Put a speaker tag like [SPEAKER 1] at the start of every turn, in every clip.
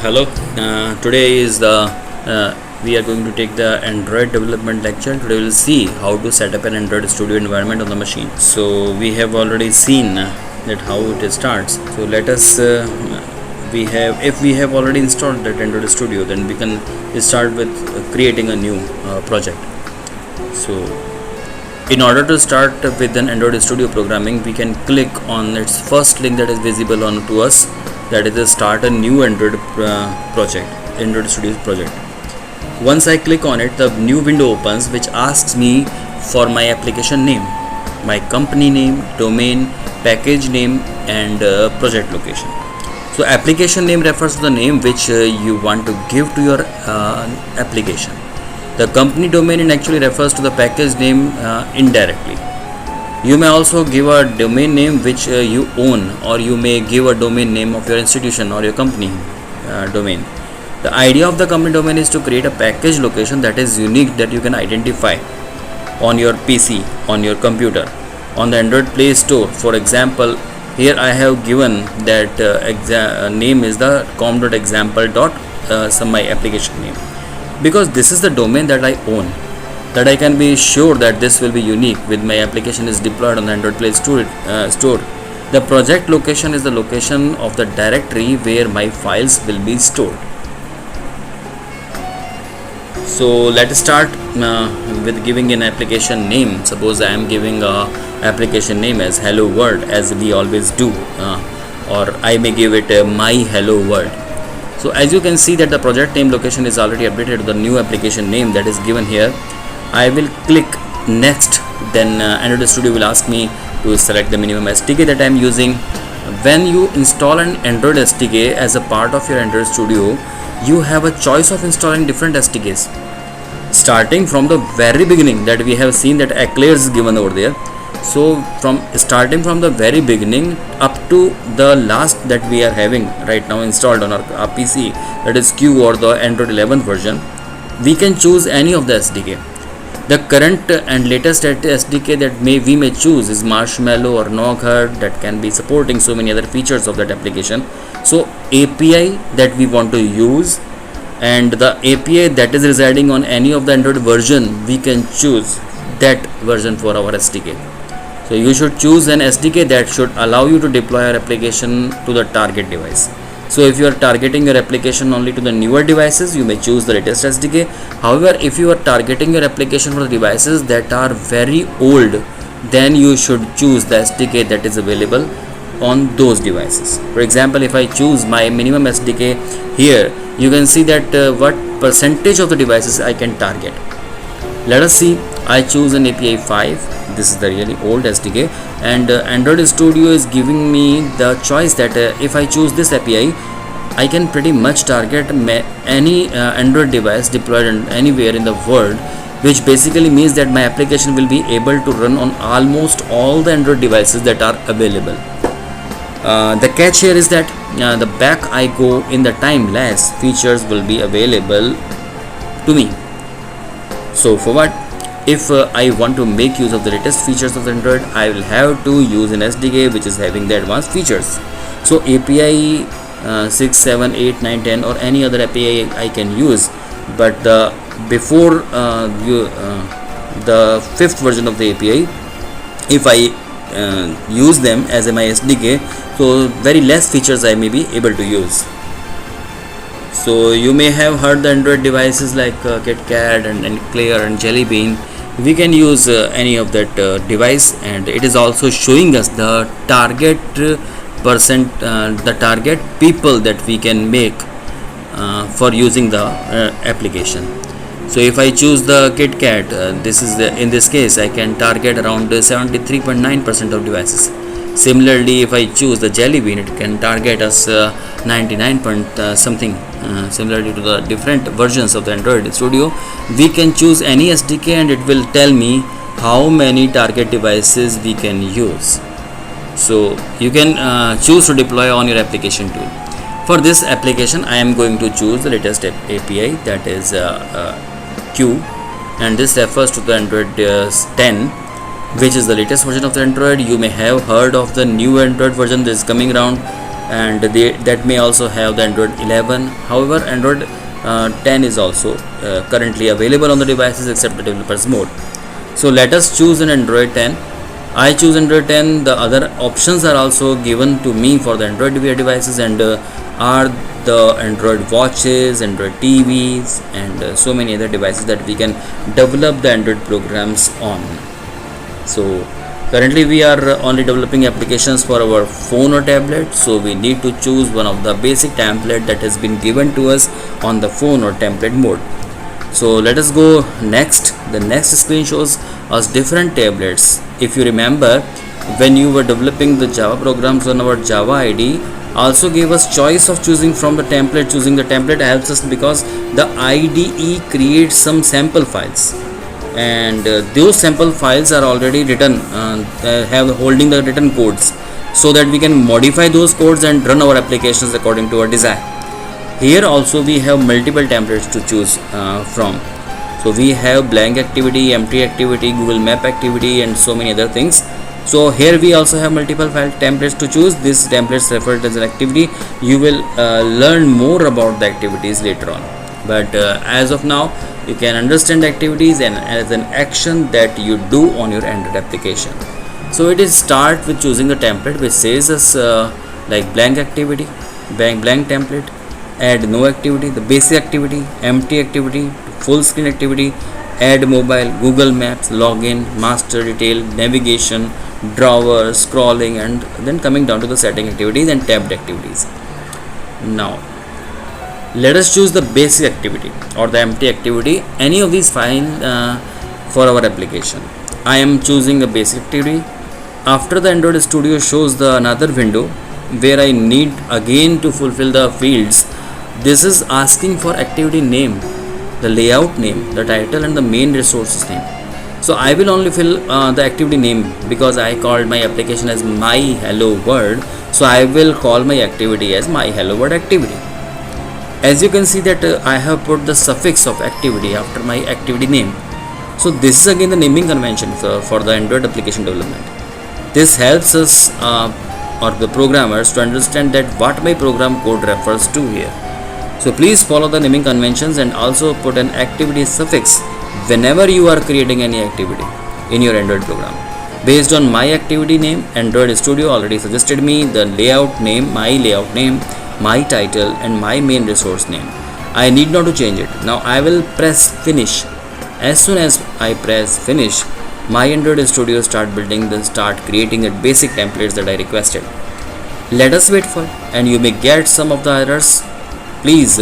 [SPEAKER 1] Hello. Today is the we are going to take the Android development lecture. Today we will see how to set up an Android Studio environment on the machine. So we have already seen that how it starts. So let us if we have already installed that Android Studio, then we can start with creating a new project. So in order to start with an Android Studio programming, we can click on its first link that is visible on to us, that is start a new Android Studio project. Once I click on it, the new window opens which asks me for my application name, my company name, domain, package name and project location. So application name refers to the name which you want to give to your application. The company domain actually refers to the package name indirectly. You may also give a domain name which you own, or you may give a domain name of your institution or your company domain. The idea of the company domain is to create a package location that is unique, that you can identify on your PC, on your computer, on the Android Play Store. For example, here I have given that name is the com.example. Some my application name, because this is the domain that I own, that I can be sure that this will be unique with my application is deployed on the Android Play Store. The project location is the location of the directory where my files will be stored. So let's start with giving an application name. Suppose I am giving a application name as Hello World, as we always do, or I may give it My Hello World. So as you can see that the project name location is already updated to the new application name that is given here. I will click next, then Android Studio will ask me to select the minimum SDK that I am using. When you install an Android SDK as a part of your Android Studio, you have a choice of installing different SDKs, starting from the very beginning that we have seen that Eclairs is given over there. So starting from the very beginning up to the last that we are having right now installed on our PC, that is Q or the Android 11th version, we can choose any of the SDK. The current and latest SDK that we may choose is Marshmallow or Noghurt, that can be supporting so many other features of that application. So API that we want to use, and the API that is residing on any of the Android version, we can choose that version for our SDK. So you should choose an SDK that should allow you to deploy your application to the target device. So if you are targeting your application only to the newer devices, you may choose the latest SDK. However, if you are targeting your application for the devices that are very old, then you should choose the SDK that is available on those devices. For example, if I choose my minimum SDK here, you can see that what percentage of the devices I can target. Let us see. I choose an API 5. This is the really old SDK, and Android Studio is giving me the choice that if I choose this API, I can pretty much target any Android device deployed anywhere in the world, which basically means that my application will be able to run on almost all the Android devices that are available. The catch here is that the back I go in the time less features will be available to me. So for what? If I want to make use of the latest features of Android, I will have to use an SDK which is having the advanced features. So API 6, 7, 8, 9, 10 or any other API I can use, but before the 5th version of the API, if I use them as my SDK, so very less features I may be able to use. So you may have heard the Android devices like KitKat and Eclair and Jelly Bean. We can use any of that device, and it is also showing us the target the target people that we can make for using the application. So if I choose the KitKat, this is in this case I can target around 73.9% of devices. Similarly, if I choose the Jelly Bean, it can target us 99 something. Similarly to the different versions of the Android Studio, we can choose any SDK and it will tell me how many target devices we can use. So you can choose to deploy on your application tool. For this application, I am going to choose the latest API, that is Q, and this refers to the Android 10, which is the latest version of the Android. You may have heard of the new Android version that is coming around. and that may also have the Android 11. However, Android 10 is also currently available on the devices except the developers mode. So let us choose an Android 10. I choose Android 10. The other options are also given to me for the Android Wear devices, and are the Android watches, Android TVs, and so many other devices that we can develop the Android programs on. So currently we are only developing applications for our phone or tablet, so we need to choose one of the basic template that has been given to us on the phone or template mode. So let us go next. The next screen shows us different tablets. If you remember, when you were developing the Java programs on our Java IDE, also gave us choice of choosing from the template. Choosing the template helps us because the IDE creates some sample files, and those sample files are already written, have holding the written codes, so that we can modify those codes and run our applications according to our desire. Here also we have multiple templates to choose from. So we have blank activity, empty activity, Google Map activity, and so many other things. So here we also have multiple file templates to choose. These templates referred as an activity. You will learn more about the activities later on, but as of now you can understand activities and as an action that you do on your Android application. So it is start with choosing the template which says us like blank activity, blank template, add no activity, the basic activity, empty activity, full screen activity, add mobile, Google Maps, login, master detail, navigation, drawer, scrolling, and then coming down to the setting activities and tabbed activities. Now let us choose the basic activity or the empty activity, any of these fine for our application. I am choosing a basic activity. After the Android Studio shows the another window where I need again to fulfill the fields. This is asking for activity name, the layout name, the title, and the main resources name. So I will only fill the activity name because I called my application as my hello world. So I will call my activity as my hello world activity. As you can see that I have put the suffix of activity after my activity name. So this is again the naming convention for the Android application development. This helps us or the programmers to understand that what my program code refers to here. So please follow the naming conventions and also put an activity suffix whenever you are creating any activity in your Android program. Based on my activity name, Android Studio already suggested me the layout name, my title, and my main resource name. I need not to change it. Now I will press finish. As soon as I press finish, my Android Studio start creating the basic templates that I requested. Let us wait for it, and you may get some of the errors. Please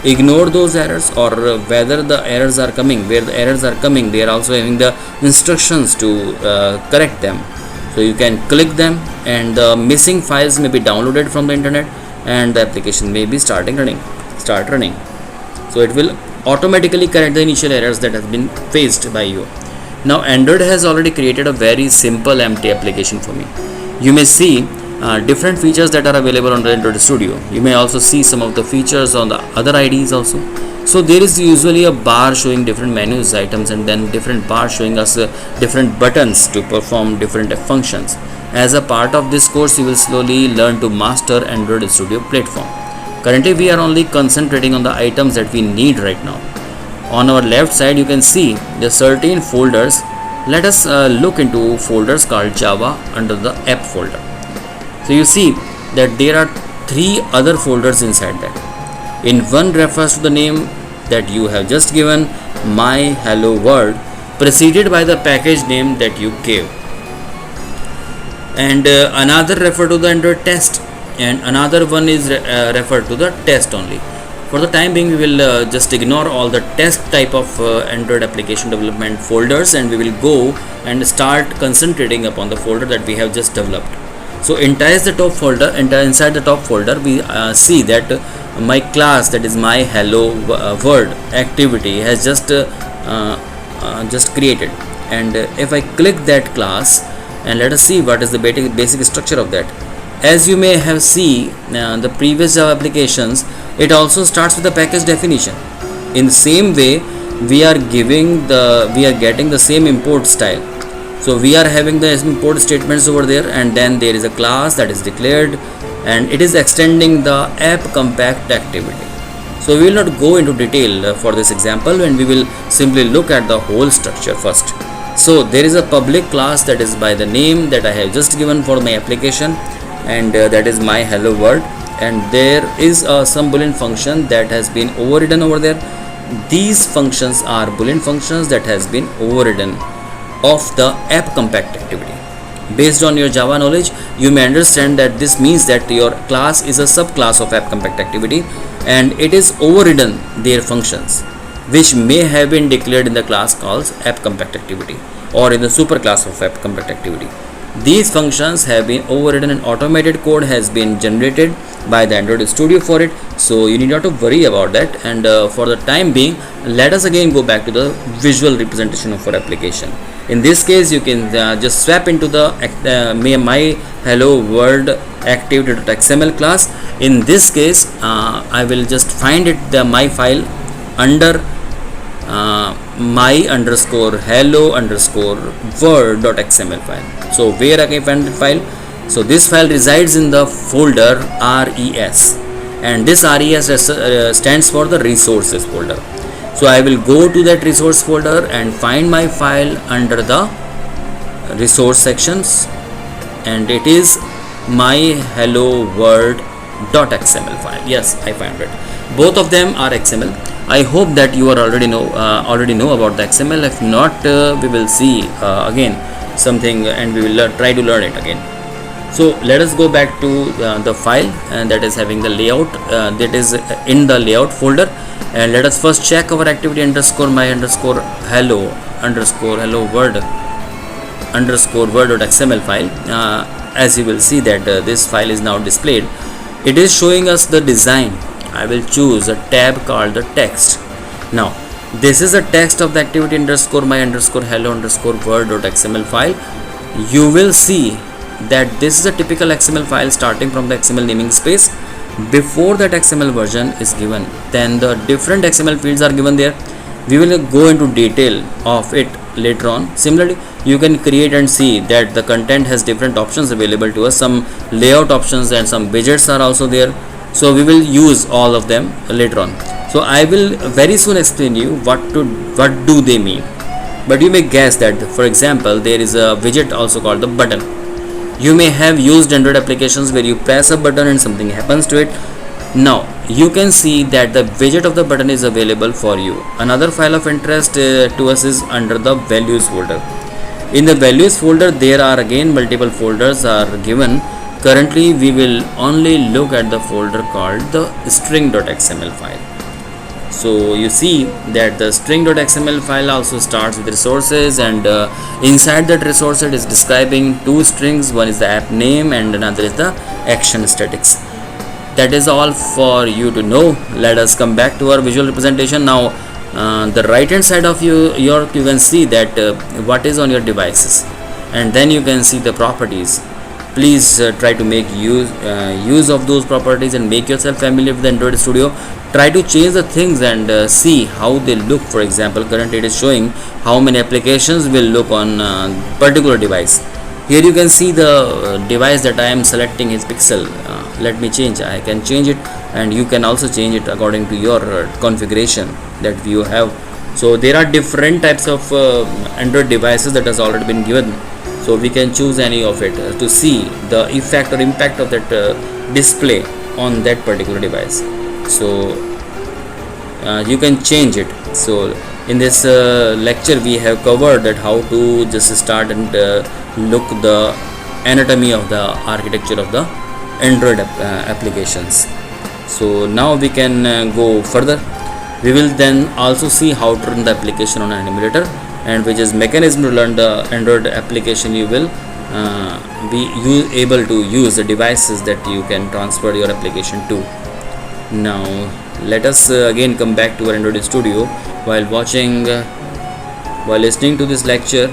[SPEAKER 1] ignore those errors, or whether the errors are coming, where the errors are coming, they are also having the instructions to correct them. So you can click them, and the missing files may be downloaded from the internet, and the application may be start running. So it will automatically correct the initial errors that has been faced by you. Now Android has already created a very simple empty application for me. You may see different features that are available on the Android Studio. You may also see some of the features on the other IDs also. So there is usually a bar showing different menus items, and then different bars showing us different buttons to perform different functions. As a part of this course, you will slowly learn to master Android Studio platform. Currently we are only concentrating on the items that we need right now. On our left side you can see the certain folders. Let us look into folders called Java under the app folder. So you see that there are 3 other folders inside that. In one refers to the name that you have just given, my hello world, preceded by the package name that you gave, and another refer to the Android test, and another one is referred to the test only. For the time being we will just ignore all the test type of Android application development folders, and we will go and start concentrating upon the folder that we have just developed. So inside the top folder we see that my class, that is my hello world activity, has just created, and if I click that class, and let us see what is the basic structure of that. As you may have seen the previous Java applications, it also starts with the package definition. In the same way we are getting the same import style. So we are having the import statements over there, and then there is a class that is declared, and it is extending the app compact activity. So we will not go into detail for this example, and we will simply look at the whole structure first. So there is a public class that is by the name that I have just given for my application, and that is my hello world, and there is some boolean function that has been overridden over there. These functions are boolean functions that has been overridden of the app compact activity. Based on your Java knowledge, you may understand that this means that your class is a subclass of app compact activity, and it is overridden their functions which may have been declared in the class called app compact activity or in the superclass of app compact activity. These functions have been overridden and automated code has been generated by the Android Studio for it, so you need not to worry about that. And for the time being, let us again go back to the visual representation of our application. In this case, you can just swap into the my hello world activity.xml class. In this case, I will just find it my file under my underscore hello underscore word.xml file. So where I can find the file? So this file resides in the folder res, and this res stands for the resources folder. So I will go to that resource folder and find my file under the resource sections, and it is my hello world.xml file. Yes, I found it. Both of them are XML. I hope that you are already know about the XML. If not, we will see again something, and we will try to learn it again. So let us go back to the file, and that is having the layout that is in the layout folder, and let us first check our activity underscore my underscore hello word.xml file. As you will see that this file is now displayed. It is showing us the design. I will choose a tab called the text. Now this is the text of the activity underscore my underscore hello underscore word.xml file. You will see that this is a typical XML file starting from the XML naming space. Before that XML version is given, then the different XML fields are given there. We will go into detail of it later on. Similarly, you can create and see that the content has different options available to us. Some layout options and some widgets are also there. So we will use all of them later on. So I will very soon explain you what do they mean. But you may guess that, for example, there is a widget also called the button. You may have used Android applications where you press a button and something happens to it. Now you can see that the widget of the button is available for you. Another file of interest to us is under the values folder. In the values folder, there are again multiple folders are given. Currently we will only look at the folder called the string.xml file. So you see that the string.xml file also starts with resources, and inside that resource it is describing two strings. One is the app name and another is the action statics. That is all for you to know. Let us come back to our visual representation. Now the right hand side of you can see that what is on your devices, and then you can see the properties. Please try to make use of those properties and make yourself familiar with Android Studio. Try to change the things and see how they look. For example, currently it is showing how many applications will look on particular device. Here you can see the device that I am selecting is Pixel. Let me change. I can change it, and you can also change it according to your configuration that you have. So there are different types of Android devices that has already been given. So we can choose any of it to see the effect or impact of that display on that particular device. So you can change it. So in this lecture we have covered that how to just start and look the anatomy of the architecture of the Android applications. So now we can go further. We will then also see how to run the application on an emulator, and which is mechanism to learn the Android application. You will be able to use the devices that you can transfer your application to. Now let us again come back to our Android Studio. While listening to this lecture,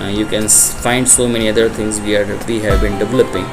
[SPEAKER 1] you can find so many other things we have been developing.